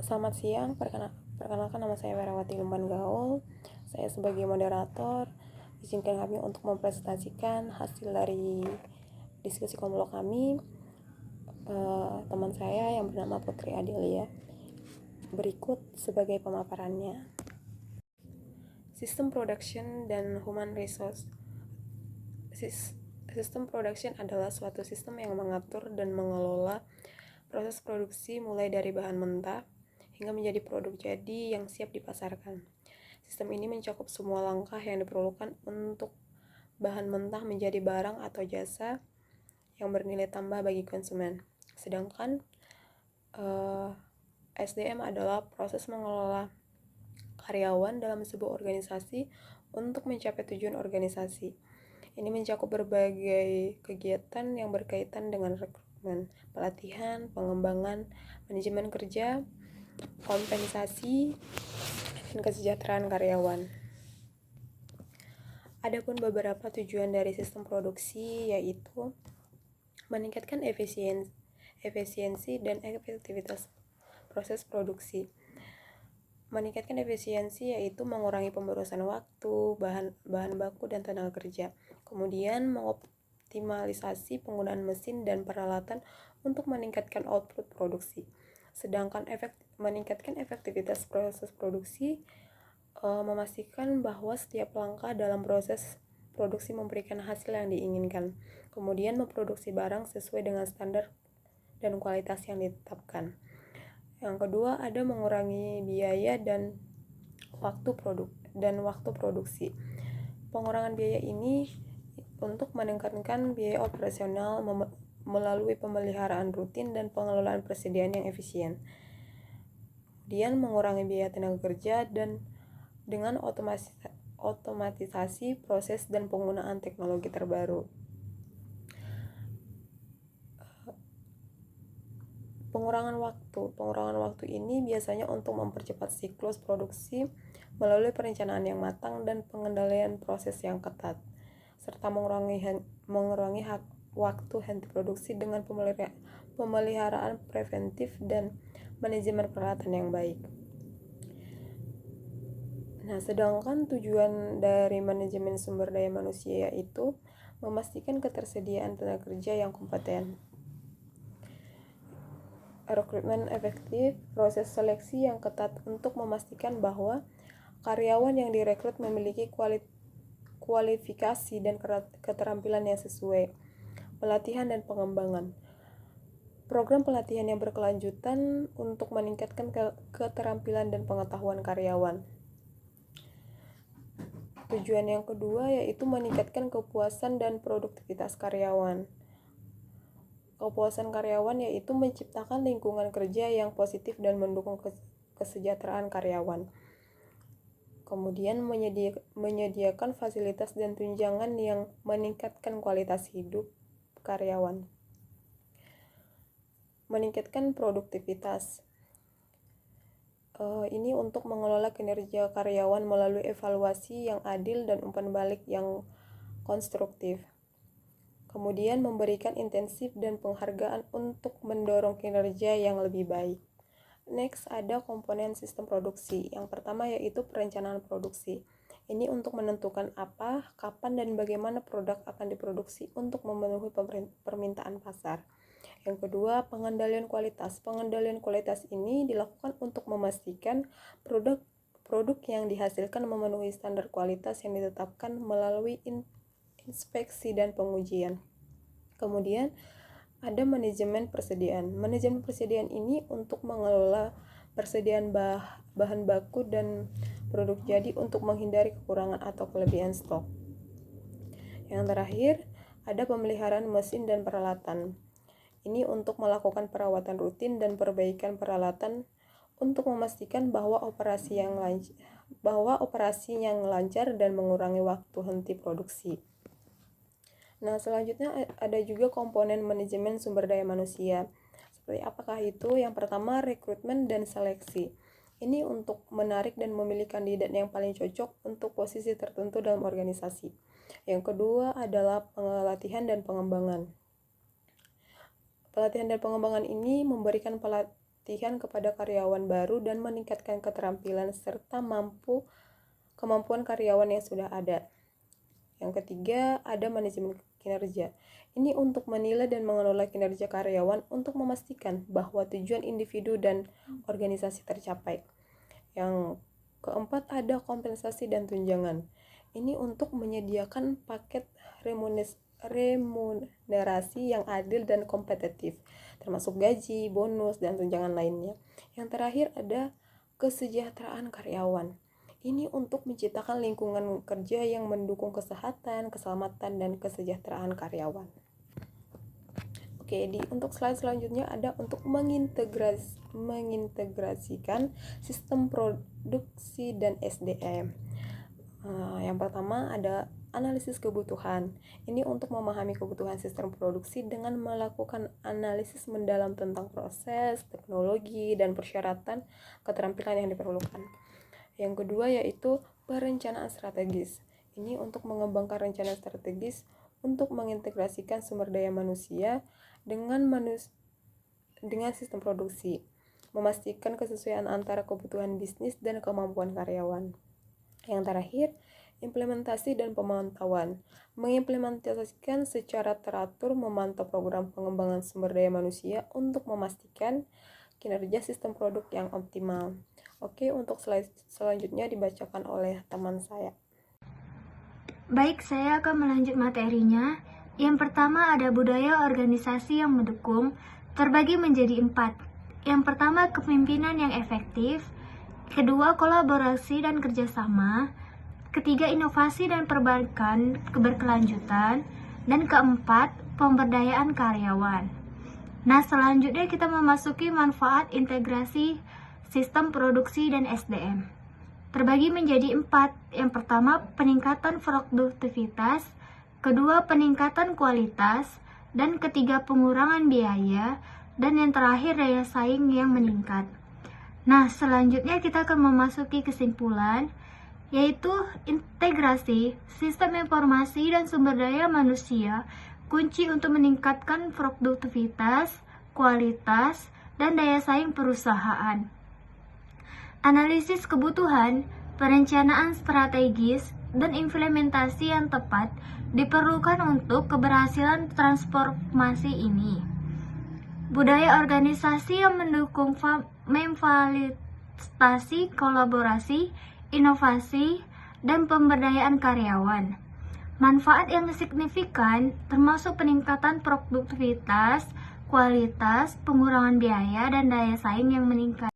Selamat siang, perkenalkan nama saya Werawati Lumban Gaul. Saya sebagai moderator, izinkan kami untuk mempresentasikan hasil dari diskusi konvolu kami. Teman saya yang bernama Putri Adelia. Berikut sebagai pemaparannya. Sistem production dan human resource. Sistem production adalah suatu sistem yang mengatur dan mengelola proses produksi mulai dari bahan mentah hingga menjadi produk jadi yang siap dipasarkan. Sistem ini mencakup semua langkah yang diperlukan untuk bahan mentah menjadi barang atau jasa yang bernilai tambah bagi konsumen. Sedangkan SDM adalah proses mengelola karyawan dalam sebuah organisasi untuk mencapai tujuan organisasi. Ini mencakup berbagai kegiatan yang berkaitan dengan rekrutmen, pelatihan, pengembangan, manajemen kerja, kompensasi, dan kesejahteraan karyawan. Adapun beberapa tujuan dari sistem produksi yaitu meningkatkan efisiensi dan efektivitas proses produksi. Meningkatkan efisiensi yaitu mengurangi pemborosan waktu, bahan baku, dan tenaga kerja. Kemudian mengoptimalisasi penggunaan mesin dan peralatan untuk meningkatkan output produksi. Sedangkan meningkatkan efektivitas proses produksi memastikan bahwa setiap langkah dalam proses produksi memberikan hasil yang diinginkan. Kemudian memproduksi barang sesuai dengan standar dan kualitas yang ditetapkan. Yang kedua, ada mengurangi biaya dan waktu produksi. Pengurangan biaya ini untuk meningkatkan biaya operasional melalui pemeliharaan rutin dan pengelolaan persediaan yang efisien. Kemudian mengurangi biaya tenaga kerja dan dengan otomatisasi proses dan penggunaan teknologi terbaru. Pengurangan waktu ini biasanya untuk mempercepat siklus produksi melalui perencanaan yang matang dan pengendalian proses yang ketat, serta mengurangi waktu henti produksi dengan pemeliharaan preventif dan manajemen peralatan yang baik. Nah, sedangkan tujuan dari manajemen sumber daya manusia yaitu memastikan ketersediaan tenaga kerja yang kompeten, rekrutmen efektif, proses seleksi yang ketat untuk memastikan bahwa karyawan yang direkrut memiliki kualifikasi dan keterampilan yang sesuai, pelatihan dan pengembangan. Program pelatihan yang berkelanjutan untuk meningkatkan keterampilan dan pengetahuan karyawan. Tujuan yang kedua yaitu meningkatkan kepuasan dan produktivitas karyawan. Kepuasan karyawan yaitu menciptakan lingkungan kerja yang positif dan mendukung kesejahteraan karyawan. Kemudian menyediakan fasilitas dan tunjangan yang meningkatkan kualitas hidup karyawan. Meningkatkan produktivitas. Ini untuk mengelola kinerja karyawan melalui evaluasi yang adil dan umpan balik yang konstruktif. Kemudian memberikan intensif dan penghargaan untuk mendorong kinerja yang lebih baik. Next, ada komponen sistem produksi. Yang pertama yaitu perencanaan produksi. Ini untuk menentukan apa, kapan, dan bagaimana produk akan diproduksi untuk memenuhi permintaan pasar. Yang kedua, pengendalian kualitas. Pengendalian kualitas ini dilakukan untuk memastikan produk yang dihasilkan memenuhi standar kualitas yang ditetapkan melalui inspeksi dan pengujian. Kemudian ada manajemen persediaan. Manajemen persediaan ini untuk mengelola persediaan bahan baku dan produk jadi untuk menghindari kekurangan atau kelebihan stok. Yang terakhir, ada pemeliharaan mesin dan peralatan. Ini untuk melakukan perawatan rutin dan perbaikan peralatan untuk memastikan bahwa operasi yang lancar dan mengurangi waktu henti produksi. Nah, selanjutnya ada juga komponen manajemen sumber daya manusia. Seperti apakah itu? Yang pertama, rekrutmen dan seleksi. Ini untuk menarik dan memilih kandidat yang paling cocok untuk posisi tertentu dalam organisasi. Yang kedua adalah pelatihan dan pengembangan. Pelatihan dan pengembangan ini memberikan pelatihan kepada karyawan baru dan meningkatkan keterampilan serta kemampuan karyawan yang sudah ada. Yang ketiga, ada manajemen kinerja. Ini untuk menilai dan mengelola kinerja karyawan untuk memastikan bahwa tujuan individu dan organisasi tercapai. Yang keempat, ada kompensasi dan tunjangan. Ini untuk menyediakan paket remunerasi yang adil dan kompetitif, termasuk gaji, bonus, dan tunjangan lainnya. Yang terakhir, ada kesejahteraan karyawan. Ini untuk menciptakan lingkungan kerja yang mendukung kesehatan, keselamatan, dan kesejahteraan karyawan. Oke, untuk slide selanjutnya ada untuk mengintegrasikan sistem produksi dan SDM. Yang pertama ada analisis kebutuhan. Ini untuk memahami kebutuhan sistem produksi dengan melakukan analisis mendalam tentang proses, teknologi, dan persyaratan keterampilan yang diperlukan. Yang kedua yaitu perencanaan strategis. Ini untuk mengembangkan rencana strategis untuk mengintegrasikan sumber daya manusia dengan sistem produksi, memastikan kesesuaian antara kebutuhan bisnis dan kemampuan karyawan. Yang terakhir, implementasi dan pemantauan. Mengimplementasikan secara teratur memantau program pengembangan sumber daya manusia untuk memastikan kinerja sistem produk yang optimal. Oke, untuk slide selanjutnya dibacakan oleh teman saya. Baik, saya akan melanjut materinya. Yang pertama ada budaya organisasi yang mendukung, terbagi menjadi 4. Yang pertama kepemimpinan yang efektif, kedua kolaborasi dan kerjasama, ketiga inovasi dan perbaikan keberkelanjutan, dan keempat pemberdayaan karyawan. Nah, selanjutnya kita memasuki manfaat integrasi sistem produksi dan SDM. Terbagi menjadi 4. Yang pertama peningkatan produktivitas, kedua peningkatan kualitas, dan ketiga pengurangan biaya, dan yang terakhir daya saing yang meningkat. Nah, selanjutnya kita akan memasuki kesimpulan, yaitu integrasi sistem informasi dan sumber daya manusia kunci untuk meningkatkan produktivitas, kualitas, dan daya saing perusahaan. Analisis kebutuhan, perencanaan strategis, dan implementasi yang tepat diperlukan untuk keberhasilan transformasi ini. Budaya organisasi yang mendukung memfasilitasi kolaborasi, inovasi, dan pemberdayaan karyawan. Manfaat yang signifikan termasuk peningkatan produktivitas, kualitas, pengurangan biaya, dan daya saing yang meningkat.